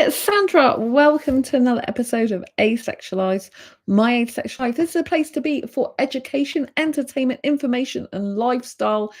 It's Sandra. Welcome to another episode of Asexualise, my Asexual Life. This is a place to be for education, entertainment, information, and lifestyle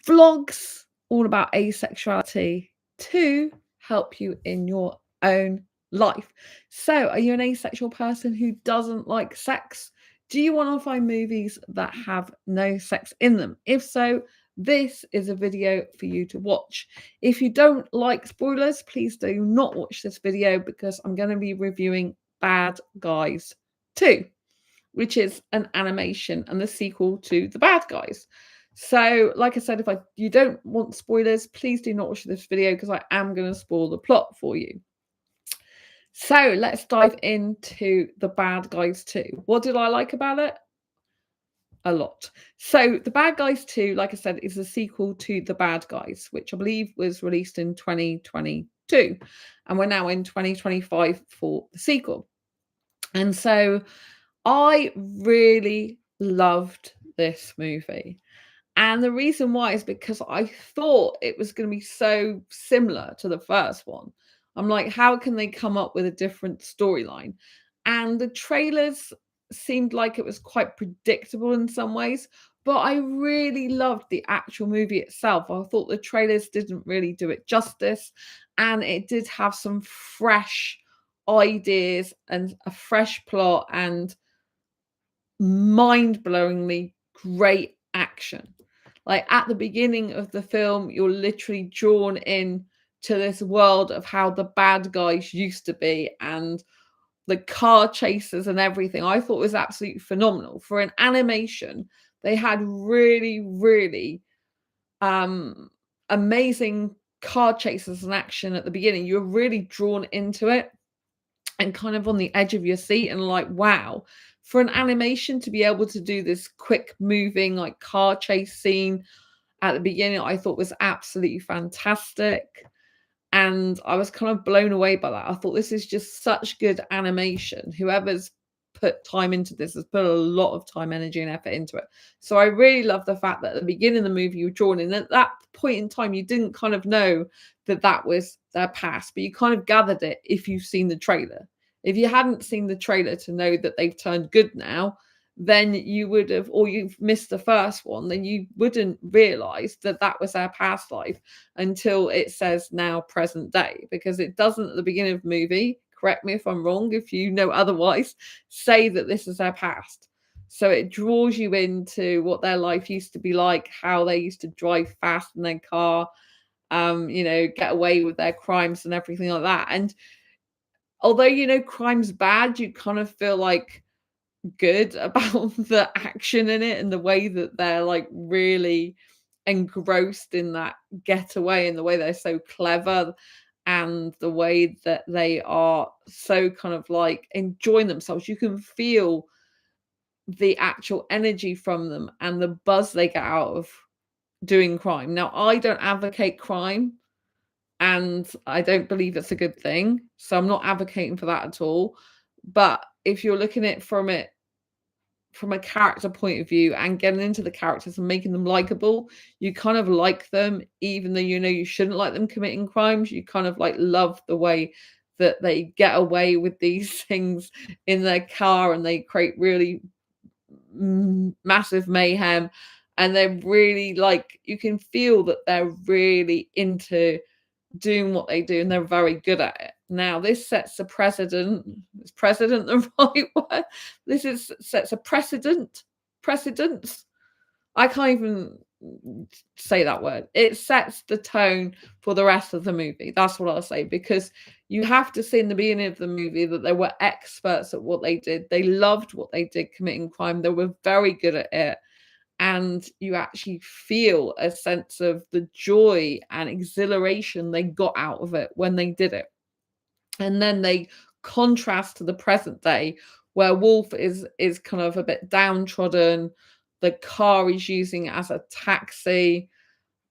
vlogs all about asexuality to help you in your own life. So, are you an asexual person who doesn't like sex? Do you want to find movies that have no sex in them? If so, this is a video for you to watch. If you don't like spoilers, please do not watch this video because I'm going to be reviewing Bad Guys 2, which is an animation and the sequel to The Bad Guys. So, like I said, if you don't want spoilers, please do not watch this video because I am going to spoil the plot for you. So let's dive into The Bad Guys 2. What did I like about it? A lot. So The Bad Guys 2, like I said, is the sequel to The Bad Guys, which I believe was released in 2022. And we're now in 2025 for the sequel. And so I really loved this movie. And the reason why is because I thought it was going to be so similar to the first one. I'm like, how can they come up with a different storyline? And the trailers seemed like it was quite predictable in some ways, but I really loved the actual movie itself. I thought the trailers didn't really do it justice, and it did have some fresh ideas and a fresh plot and mind-blowingly great action. Like at the beginning of the film, you're literally drawn in to this world of how the bad guys used to be and the car chases and everything. I thought was absolutely phenomenal. For an animation, they had really amazing car chases and action at the beginning. You're really drawn into it and kind of on the edge of your seat and like, wow, for an animation to be able to do this quick moving like car chase scene at the beginning, I thought was absolutely fantastic. And I was kind of blown away by that. I thought this is just such good animation. Whoever's put time into this has put a lot of time, energy, and effort into it. So I really love the fact that at the beginning of the movie you were drawn in. At that point in time, you didn't kind of know that that was their past, but you kind of gathered it if you've seen the trailer. If you hadn't seen the trailer to know that they've turned good now, then you would have, or you've missed the first one, then you wouldn't realize that that was their past life until it says now present day, because it doesn't at the beginning of the movie, correct me if I'm wrong, if you know otherwise, say that this is their past. So it draws you into what their life used to be like, how they used to drive fast in their car, get away with their crimes and everything like that. And although, crime's bad, you kind of feel like good about the action in it and the way that they're like really engrossed in that getaway and the way they're so clever and the way that they are so kind of like enjoying themselves. You can feel the actual energy from them and the buzz they get out of doing crime. Now, I don't advocate crime and I don't believe it's a good thing. So I'm not advocating for that at all. But if you're looking at it from a character point of view and getting into the characters and making them likable, you kind of like them, even though you shouldn't like them committing crimes. You kind of like love the way that they get away with these things in their car and they create really massive mayhem. And they're really like, you can feel that they're really into doing what they do and they're very good at it. Now, this sets a precedent. Is precedent the right word? Sets a precedent. Precedence. I can't even say that word. It sets the tone for the rest of the movie. That's what I'll say, because you have to see in the beginning of the movie that they were experts at what they did. They loved what they did committing crime. They were very good at it. And you actually feel a sense of the joy and exhilaration they got out of it when they did it. And then they contrast to the present day where Wolf is kind of a bit downtrodden. The car he's using as a taxi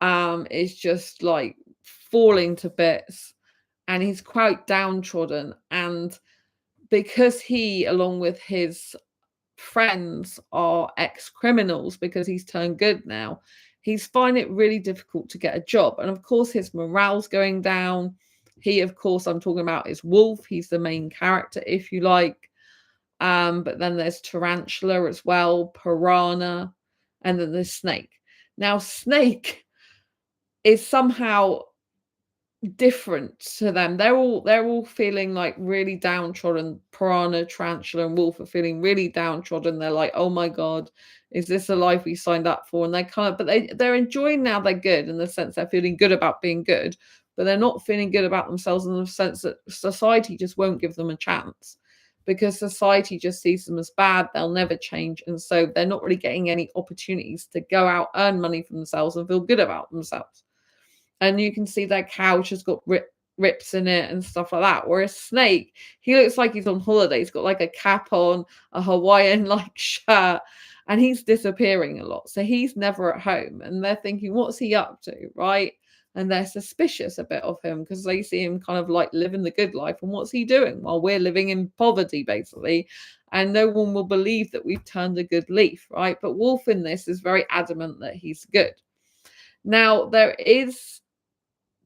is just like falling to bits, and he's quite downtrodden. And because he, along with his friends, are ex-criminals, because he's turned good now, he's finding it really difficult to get a job. And of course his morale's going down, He, of course, I'm talking about is Wolf. He's the main character, if you like. But then there's Tarantula as well, Piranha, and then there's Snake. Now, Snake is somehow different to them. They're all feeling like really downtrodden. Piranha, Tarantula, and Wolf are feeling really downtrodden. They're like, oh my God, is this a life we signed up for? And they kind of, but they're enjoying now they're good, in the sense they're feeling good about being good, but they're not feeling good about themselves in the sense that society just won't give them a chance, because society just sees them as bad. They'll never change. And so they're not really getting any opportunities to go out, earn money for themselves, and feel good about themselves. And you can see their couch has got rips in it and stuff like that. Whereas Snake, he looks like he's on holiday. He's got like a cap on, a Hawaiian like shirt, and he's disappearing a lot. So he's never at home. And they're thinking, what's he up to? Right. And they're suspicious a bit of him, because they see him kind of like living the good life. And what's he doing while we're living in poverty, basically? And no one will believe that we've turned a good leaf, right? But Wolf in this is very adamant that he's good. Now, there is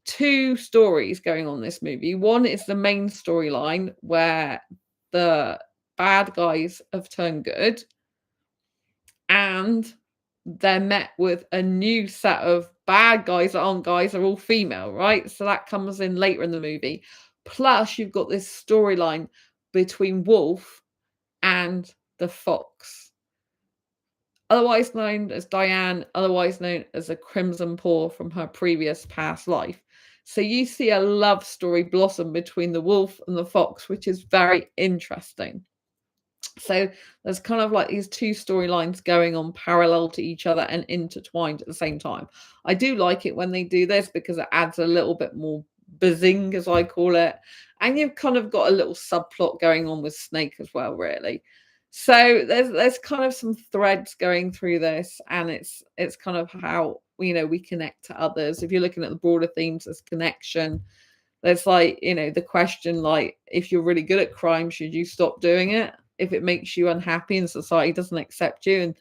two stories going on in this movie. One is the main storyline where the bad guys have turned good, and they're met with a new set of bad guys that aren't guys, are all female, right? So that comes in later in the movie. Plus, you've got this storyline between Wolf and the fox, otherwise known as Diane, otherwise known as a Crimson Paw from her previous past life. So you see a love story blossom between the wolf and the fox, which is very interesting. So there's kind of like these two storylines going on parallel to each other and intertwined at the same time. I do like it when they do this, because it adds a little bit more bazing, as I call it. And you've kind of got a little subplot going on with Snake as well, really. So there's kind of some threads going through this, and it's kind of how, you know, we connect to others. If you're looking at the broader themes, there's connection. There's like, you know, the question, like, if you're really good at crime, should you stop doing it if it makes you unhappy and society doesn't accept you? And,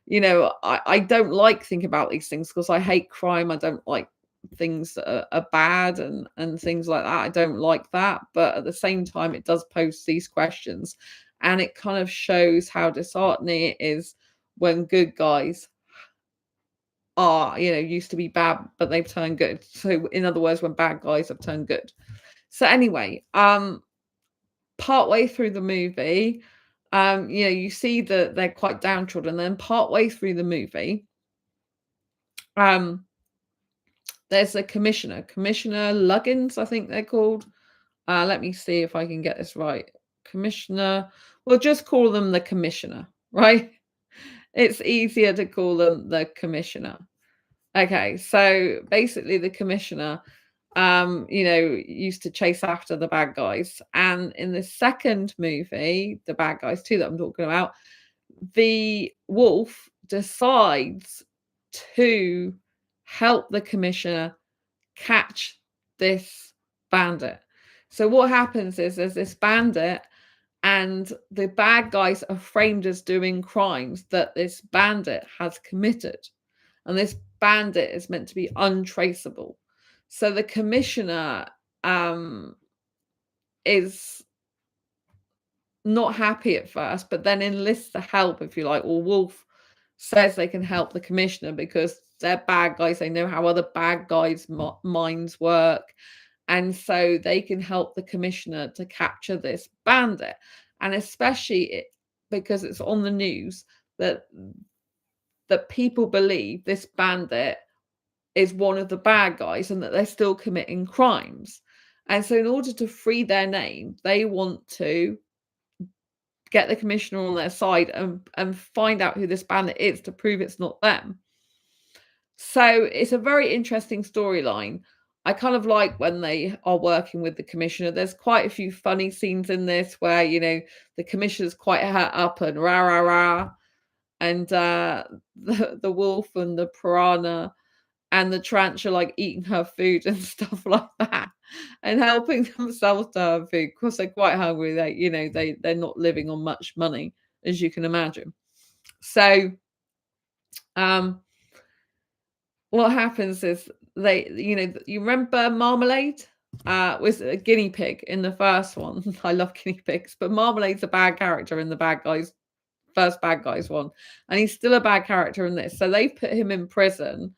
you know, I don't like thinking about these things, because I hate crime. I don't like things that are bad and things like that. I don't like that. But at the same time, it does pose these questions, and it kind of shows how disheartening it is when good guys are, you know, used to be bad, but they've turned good. So in other words, when bad guys have turned good. So anyway, partway through the movie, you know, you see that they're quite downtrodden. Then partway through the movie, there's a commissioner Luggins, I think they're called. Let me see if I can get this right. Commissioner, we'll just call them the commissioner, right? It's easier to call them the commissioner. Okay, so basically the commissioner, you know, used to chase after the bad guys. And in the second movie, the bad guys too that I'm talking about, the wolf decides to help the commissioner catch this bandit. So what happens is there's this bandit, and the bad guys are framed as doing crimes that this bandit has committed. And this bandit is meant to be untraceable. So the commissioner is not happy at first, but then enlists the help, if you like, or Wolf says they can help the commissioner because they're bad guys. They know how other bad guys' minds work. And so they can help the commissioner to capture this bandit. And especially because it's on the news that people believe this bandit is one of the bad guys and that they're still committing crimes. And so in order to free their name, they want to get the commissioner on their side and find out who this bandit is to prove it's not them. So it's a very interesting storyline. I kind of like when they are working with the commissioner. There's quite a few funny scenes in this where, you know, the commissioner's quite hurt up and rah, rah, rah. And the wolf and the piranha and the tarantula like eating her food and stuff like that, and helping themselves to her food because they're quite hungry. They, you know, they're not living on much money, as you can imagine. So what happens is they, you know, you remember Marmalade, was a guinea pig in the first one. I love guinea pigs, but Marmalade's a bad character in the first bad guys one, and he's still a bad character in this. So they've put him in prison.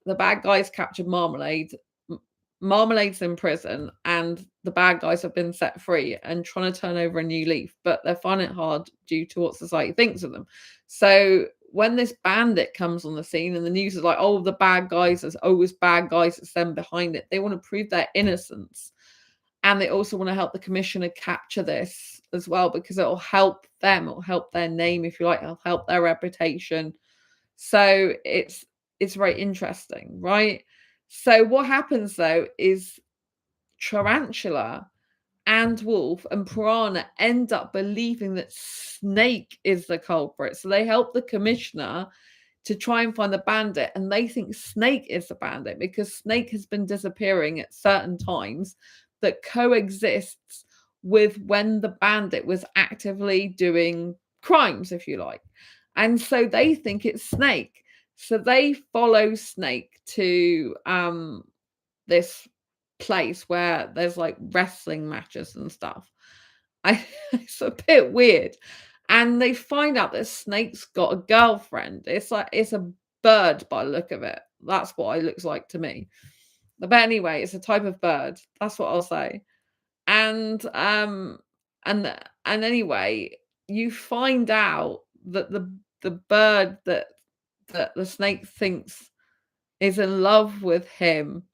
The bad guys captured Marmalade. Marmalade's in prison, and the bad guys have been set free and trying to turn over a new leaf, but they're finding it hard due to what society thinks of them. So when this bandit comes on the scene and the news is like, oh, the bad guys, there's always bad guys that's them behind it, they want to prove their innocence. And they also want to help the commissioner capture this as well, because it'll help them, it'll help their name, if you like, it'll help their reputation. So it's very interesting, right? So what happens though is Tarantula and Wolf and Piranha end up believing that Snake is the culprit. So they help the commissioner to try and find the bandit, and they think Snake is the bandit because Snake has been disappearing at certain times that coexists with when the bandit was actively doing crimes, if you like. And so they think it's Snake. So they follow Snake to this place where there's like wrestling matches and stuff. It's a bit weird. And they find out that Snake's got a girlfriend. It's like it's a bird by the look of it. That's what it looks like to me. But anyway, it's a type of bird. That's what I'll say. And and anyway, you find out that the bird that the snake thinks is in love with him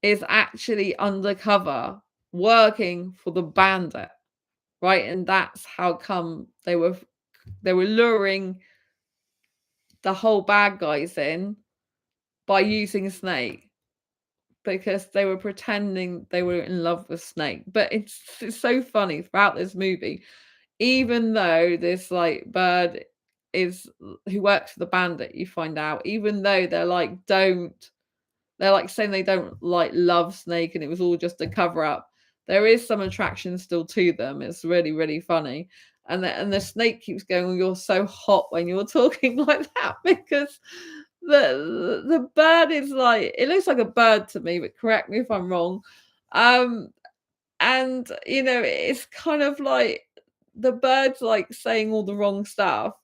is actually undercover working for the bandit, right? And that's how come they were luring the whole bad guys in by using Snake, because they were pretending they were in love with Snake. But it's so funny throughout this movie, even though this like bird is who works for the bandit, you find out, even though they're like saying they don't like love Snake and it was all just a cover up, there is some attraction still to them. It's really, really funny. And the snake keeps going, well, you're so hot when you're talking like that, because the bird is like, it looks like a bird to me, but correct me if I'm wrong. And you know, it's kind of like the bird's like saying all the wrong stuff,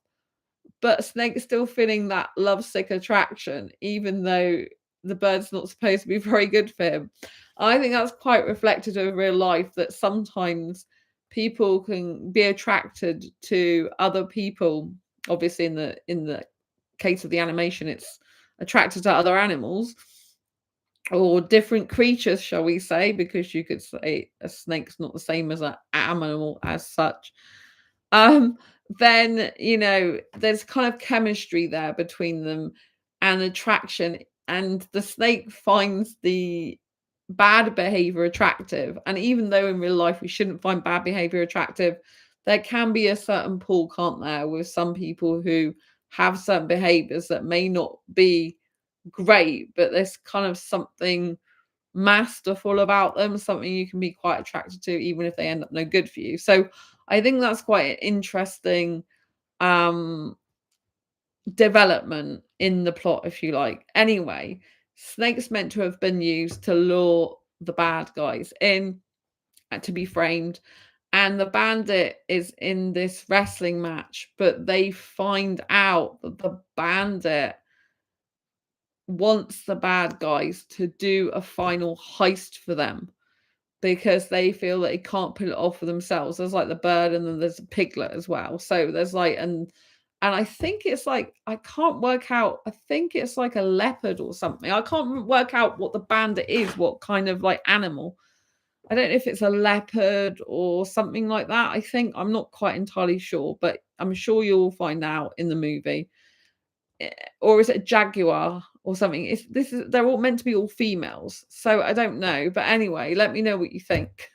but Snake's still feeling that lovesick attraction, even though the bird's not supposed to be very good for him. I think that's quite reflective of real life, that sometimes people can be attracted to other people. Obviously, in the case of the animation, it's attracted to other animals or different creatures, shall we say, because you could say a snake's not the same as an animal as such. Then you know there's kind of chemistry there between them and attraction, and the snake finds the bad behavior attractive. And even though in real life we shouldn't find bad behavior attractive, there can be a certain pull, can't there, with some people who have certain behaviors that may not be great, but there's kind of something masterful about them, something you can be quite attracted to, even if they end up no good for you. So I think that's quite an interesting development in the plot, if you like. Anyway, Snake's meant to have been used to lure the bad guys in to be framed, and the bandit is in this wrestling match, but they find out that the bandit wants the bad guys to do a final heist for them, because they feel that they can't pull it off for themselves. There's like the bird, and then there's a piglet as well. So there's like, and I think it's like, I can't work out, I think it's like a leopard or something. I can't work out what the bandit is, what kind of like animal. I don't know if it's a leopard or something like that. I think, I'm not quite entirely sure, but I'm sure you'll find out in the movie. Or is it a jaguar or something? They're all meant to be all females, so I don't know. But anyway, let me know what you think.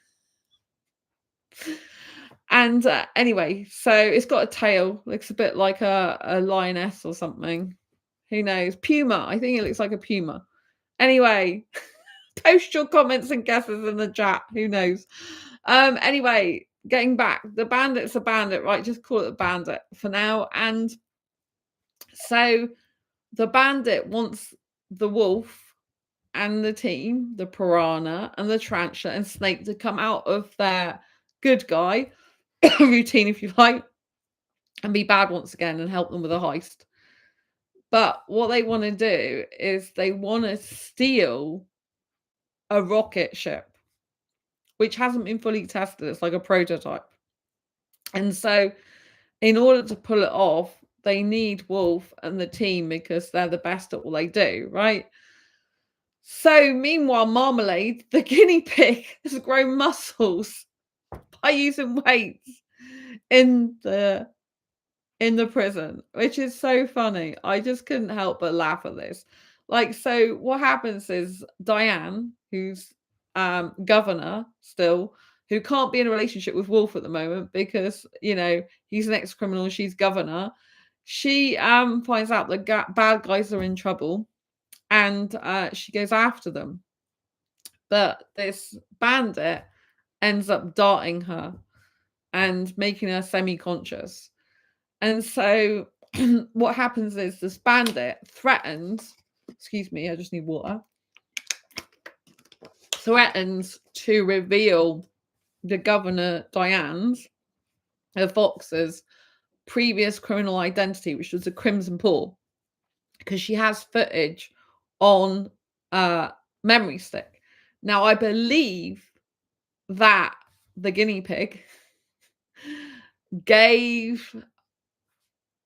And anyway, so it's got a tail, looks a bit like a lioness or something. Who knows? Puma. I think it looks like a puma. Anyway, post your comments and guesses in the chat. Who knows? Anyway, getting back, the bandit's a bandit, right? Just call it a bandit for now. And so the bandit wants the wolf and the team, the piranha and the tarantula and snake, to come out of their good guy routine, if you like, and be bad once again and help them with a heist. But what they want to do is they want to steal a rocket ship, which hasn't been fully tested. It's like a prototype. And so in order to pull it off, they need Wolf and the team because they're the best at what they do, right? So meanwhile, Marmalade, the guinea pig, has grown muscles by using weights in the prison, which is so funny. I just couldn't help but laugh at this. Like, so what happens is Diane, who's governor still, who can't be in a relationship with Wolf at the moment because, you know, he's an ex-criminal and she's governor. She finds out the bad guys are in trouble and she goes after them. But this bandit ends up darting her and making her semi-conscious. And so what happens is this bandit threatens, excuse me, I just need water, threatens to reveal the governor Diane's, Fox's previous criminal identity, which was a Crimson Paw, because she has footage on a memory stick. Now, I believe that the guinea pig gave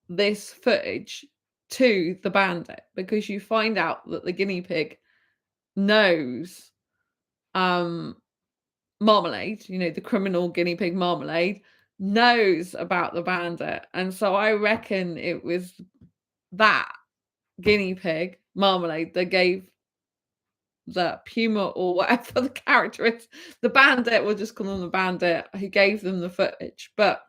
this footage to the bandit, because you find out that the guinea pig knows Marmalade, you know, the criminal guinea pig Marmalade, knows about the bandit. And so I reckon it was that guinea pig Marmalade that gave the puma, or whatever the character is, the bandit, we'll just call him the bandit, who gave them the footage. But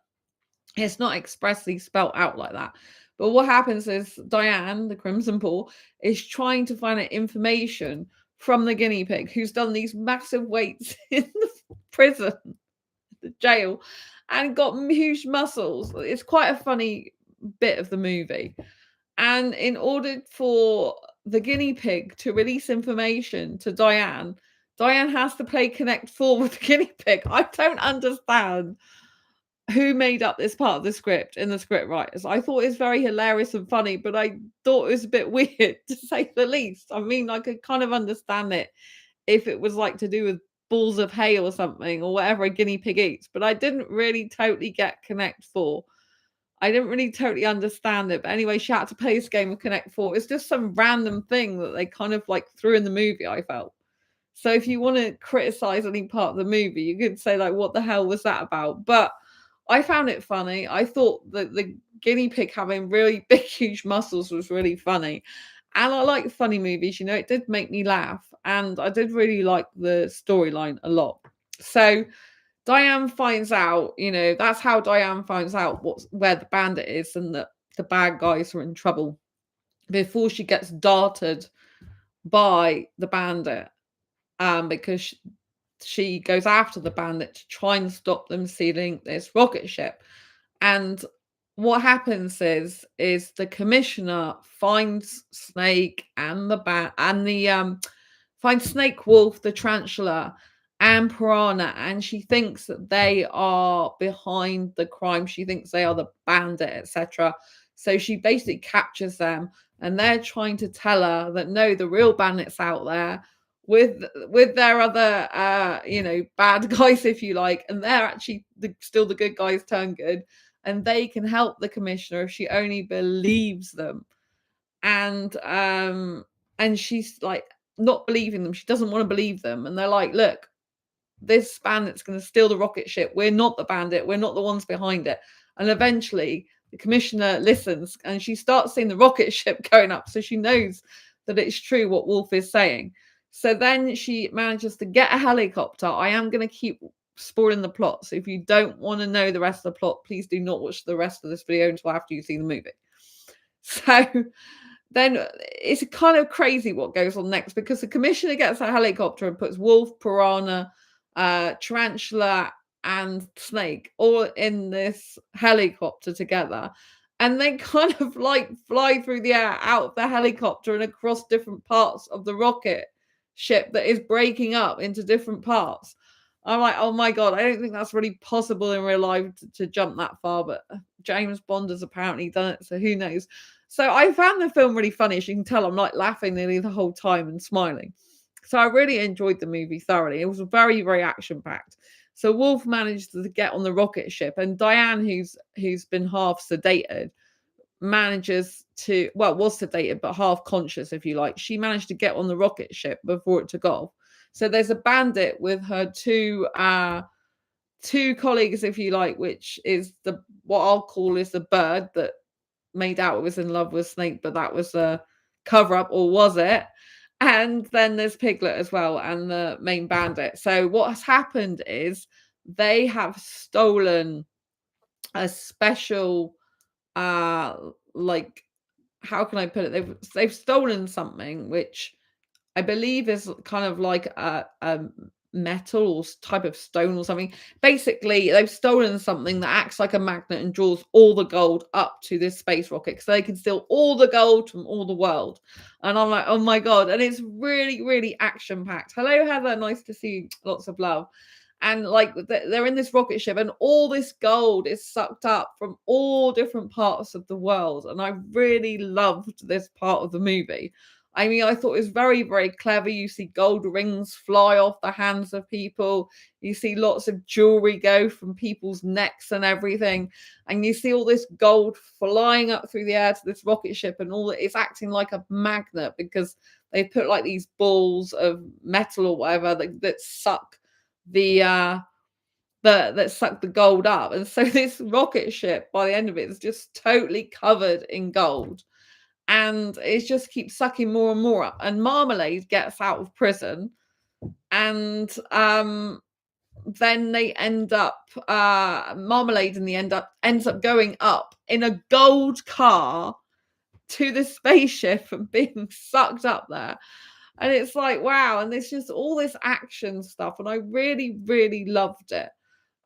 it's not expressly spelt out like that. But what happens is Diane, the Crimson Paw, is trying to find out information from the guinea pig, who's done these massive weights in the prison, the jail, and got huge muscles. It's quite a funny bit of the movie. And in order for the guinea pig to release information to Diane, Diane has to play Connect 4 with the guinea pig. I don't understand who made up this part of the script in the script writers. I thought it was very hilarious and funny, but I thought it was a bit weird, to say the least. I mean, I could kind of understand it if it was like to do with balls of hay or something, or whatever a guinea pig eats, but I didn't really totally get Connect 4. I didn't really totally understand it. But anyway, she had to play this game of Connect 4. It's just some random thing that they kind of like threw in the movie, I felt. So if you want to criticize any part of the movie, you could say, like, what the hell was that about? But I found it funny. I thought that the guinea pig having really big, huge muscles was really funny. And I like funny movies, you know, it did make me laugh. And I did really like the storyline a lot. So Diane finds out, you know, that's how Diane finds out where the bandit is and that the bad guys are in trouble, before she gets darted by the bandit, because she goes after the bandit to try and stop them stealing this rocket ship. And what happens is the commissioner finds Snake and finds Snake, Wolf, the tarantula, and piranha, and she thinks that they are behind the crime. She thinks they are the bandit, etc. So she basically captures them, and they're trying to tell her that no, the real bandit's out there with their other you know, bad guys, if you like, and they're actually still the good guys turned good, and they can help the commissioner if she only believes them. And she's like not believing them. She doesn't want to believe them, and they're like, look, this bandit's going to steal the rocket ship. We're not the bandit. We're not the ones behind it. And eventually the commissioner listens, and she starts seeing the rocket ship going up, so she knows that it's true what Wolf is saying. So then she manages to get a helicopter. I am going to keep spoiling the plot, so if you don't want to know the rest of the plot, please do not watch the rest of this video until after you see the movie. So then it's kind of crazy what goes on next, because the commissioner gets a helicopter and puts Wolf, piranha, tarantula, and Snake all in this helicopter together, and they kind of like fly through the air out of the helicopter and across different parts of the rocket ship that is breaking up into different parts. I'm like, oh my God, I don't think that's really possible in real life to jump that far, but James Bond has apparently done it, so who knows? So I found the film really funny. As you can tell, I'm like laughing nearly the whole time and smiling. So I really enjoyed the movie thoroughly. It was very, very action packed. So Wolf managed to get on the rocket ship, and Diane, who's been half sedated, manages to, well, was sedated but half conscious, if you like. She managed to get on the rocket ship before it took off. So there's a bandit with her two colleagues, if you like, which is the what I'll call is the bird that made out it was in love with Snake, but that was a cover up, or was it? And then there's Piglet as well, and the main bandit. So what has happened is they have stolen a special uh like, how can I put it? They've stolen something which I believe is kind of like a metal or type of stone or something. Basically, they've stolen something that acts like a magnet and draws all the gold up to this space rocket, so they can steal all the gold from all the world. And I'm like, oh my God. And it's really, really action packed. Hello, Heather. Nice to see you. Lots of love. And like they're in this rocket ship, and all this gold is sucked up from all different parts of the world. And I really loved this part of the movie. I mean, I thought it was very, very clever. You see gold rings fly off the hands of people. You see lots of jewelry go from people's necks and everything. And you see all this gold flying up through the air to this rocket ship, and all it's acting like a magnet because they put like these balls of metal or whatever that suck the that suck the gold up. And so this rocket ship, by the end of it, is just totally covered in gold, and it just keeps sucking more and more up. And Marmalade gets out of prison, and then they end up Marmalade in the ends up going up in a gold car to the spaceship and being sucked up there. And it's like, wow. And there's just all this action stuff. And I really, really loved it.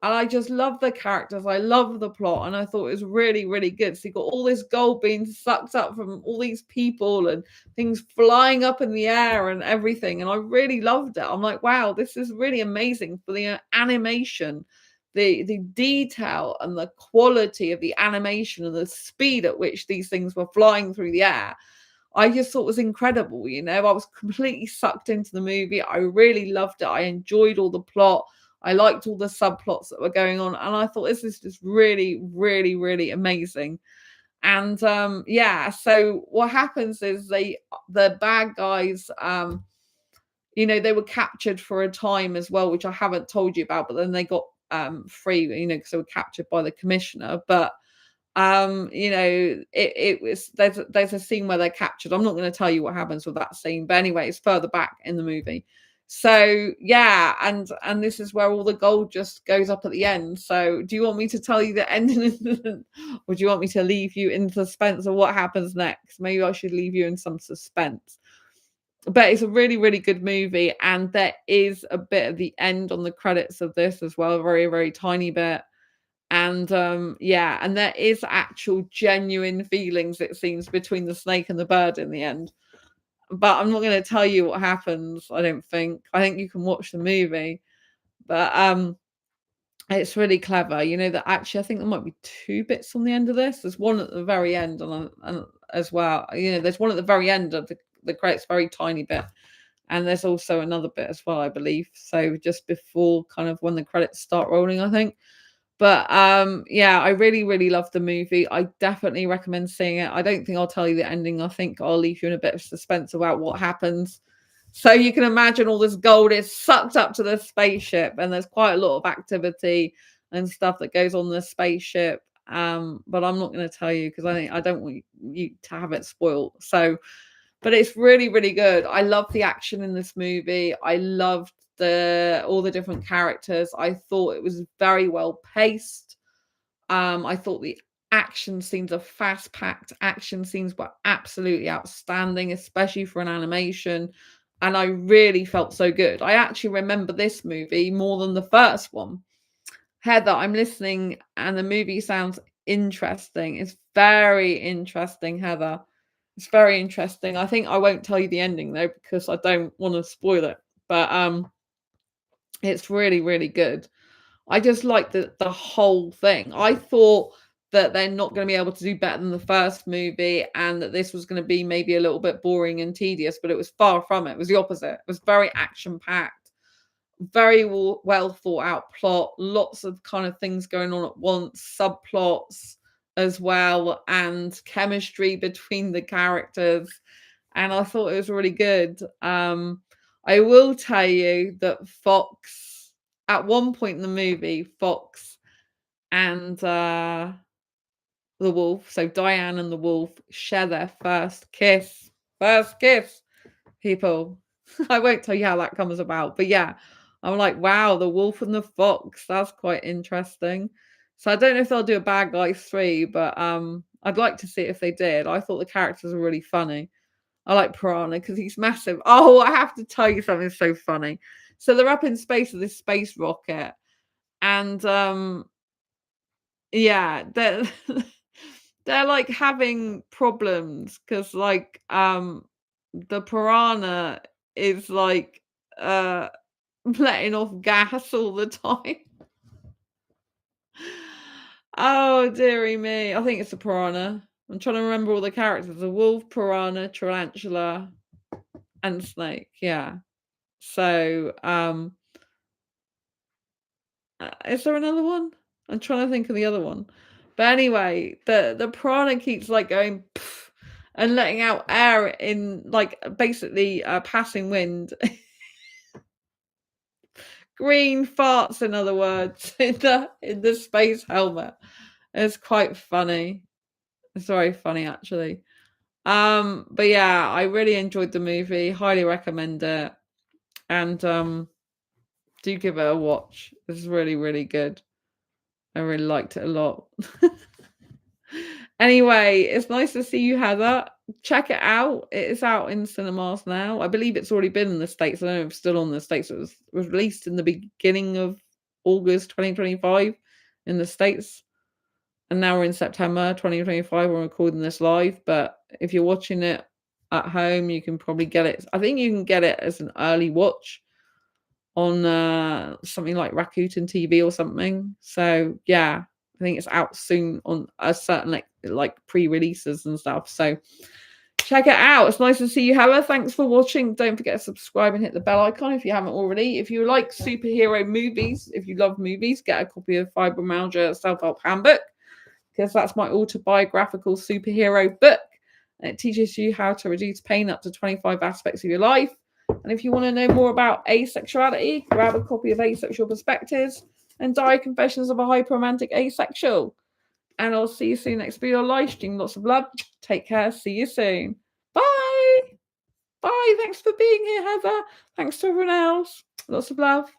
And I just love the characters. I love the plot. And I thought it was really, really good. So you got all this gold being sucked up from all these people and things flying up in the air and everything. And I really loved it. I'm like, wow, this is really amazing for the animation, the detail and the quality of the animation and the speed at which these things were flying through the air. I just thought was incredible. I was completely sucked into the movie. I really loved it. I enjoyed all the plot. I liked all the subplots that were going on. And I thought this is just really, really, really amazing. And yeah, so what happens is the bad guys, they were captured for a time as well, which I haven't told you about, but then they got free, because they were captured by the commissioner. But it was there's a scene where they're captured. I'm not going to tell you what happens with that scene, but anyway, it's further back in the movie. So yeah, and this is where all the gold just goes up at the end. So do you want me to tell you the ending, or do you want me to leave you in suspense of what happens next? Maybe I should leave you in some suspense. But it's a really, really good movie, and there is a bit of the end on the credits of this as well, a very, very tiny bit. And yeah, and there is actual genuine feelings, it seems, between the snake and the bird in the end. But I'm not going to tell you what happens, I don't think. I think you can watch the movie. But it's really clever. That actually I think there might be two bits on the end of this. There's one at the very end and as well. There's one at the very end of the credits, very tiny bit. And there's also another bit as well, I believe. So just before kind of when the credits start rolling, I think. But yeah, I really, really love the movie. I definitely recommend seeing it. I don't think I'll tell you the ending. I think I'll leave you in a bit of suspense about what happens. So you can imagine all this gold is sucked up to the spaceship, and there's quite a lot of activity and stuff that goes on the spaceship. But I'm not going to tell you because I don't want you to have it spoiled. So, but it's really, really good. I love the action in this movie. I loved all the different characters. I thought it was very well paced. I thought the action scenes, are fast-packed action scenes, were absolutely outstanding, especially for an animation. And I really felt so good. I actually remember this movie more than the first one. Heather, I'm listening, and the movie sounds interesting. It's very interesting, Heather. It's very interesting. I think I won't tell you the ending though because I don't want to spoil it. But it's really, really good. I just like the whole thing. I thought that they're not going to be able to do better than the first movie, and that this was going to be maybe a little bit boring and tedious, but it was far from it. It was the opposite. It was very action packed, very well thought out plot, lots of kind of things going on at once, subplots as well, and chemistry between the characters. And I thought it was really good. I will tell you that Fox, at one point in the movie, Fox and the wolf, so Diane and the wolf, share their first kiss. First kiss, people. I won't tell you how that comes about, but yeah, I'm like, wow, the wolf and the fox. That's quite interesting. So I don't know if they'll do a Bad Guys 3, but I'd like to see it if they did. I thought the characters were really funny. I like Piranha because he's massive. Oh, I have to tell you something so funny. So they're up in space with this space rocket, and yeah, they're they're like having problems because like the piranha is like uh letting off gas all the time. Oh dearie me. I think it's a piranha. I'm trying to remember all the characters. A wolf, piranha, tarantula, and snake. Yeah. So is there another one? I'm trying to think of the other one. But anyway, the piranha keeps like going "Pff," and letting out air in like basically passing wind. Green farts, in other words, in the space helmet. It's quite funny. It's very funny actually. But yeah, I really enjoyed the movie. Highly recommend it. And do give it a watch. It's really, really good. I really liked it a lot. Anyway, it's nice to see you, Heather. Check it out. It is out in cinemas now. I believe it's already been in the States. I don't know if it's still on the States. It was released in the beginning of August 2025 in the States. And now we're in September 2025. We're recording this live. But if you're watching it at home, you can probably get it. I think you can get it as an early watch on something like Rakuten TV or something. So yeah, I think it's out soon on a certain like pre-releases and stuff. So check it out. It's nice to see you, Heather. Thanks for watching. Don't forget to subscribe and hit the bell icon if you haven't already. If you like superhero movies, if you love movies, get a copy of Fibromyalgia Self-Help Handbook, because that's my autobiographical superhero book. And it teaches you how to reduce pain up to 25 aspects of your life. And if you want to know more about asexuality, grab a copy of Asexual Perspectives and Diary Confessions of a Hyperromantic Asexual. And I'll see you soon next video live stream. Lots of love. Take care. See you soon. Bye. Bye. Thanks for being here, Heather. Thanks to everyone else. Lots of love.